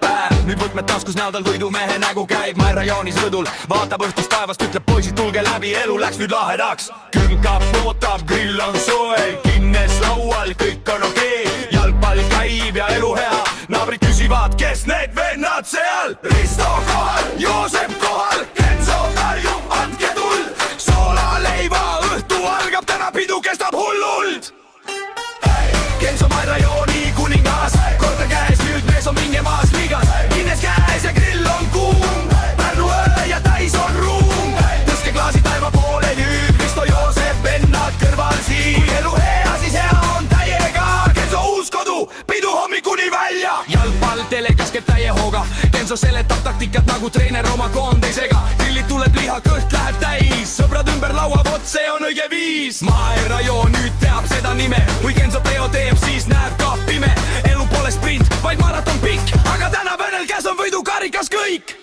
päev, nüüd võtmed taskus näol tal võidumehe nägu käib Mai rajoonis rõdul, vaatab õhtust taevast, ütleb poisid, tulge läbi, elu läks nüüd lahedaks. Külmkap ootab, grill on soe, kinnes laual, kõik on okei, jalgpall käib ja elu hea. Naabrid küsivad, kes need vennad seal? Risto kohal, Joosep kohal, Kenzo karjub, andke tuld. Soolaleiva õhtu algab, täna pidu kestab hullult. Kenzo Mai rajooni kuningas, korda käes, nüüd mees on mingemaas liigas. Kinnes käes ja grill on kuum, Pärnu öö ja täis on ruum. Tõske klaasi taeva poole nüüd, Risto, Joosep, vennad kõrval siin. Kui elu hea, siis hea on täiega. Kenzo uus kodu, pidu hommikuni välja. Jalgpall telekas käib täie hooga, Kenzo seletab taktikat nagu treener oma koondisega. Grillid tuleb liha, kõht läheb täis, sõbrad ümber laua, vot see on õige viis. Mai rajoon nüüd teab seda nime, kui Kenzo peo teeb, siis näeb ka pime. Elu pole sprint, vaid maraton pikk, aga täna venel käes on võidukarikas kõik.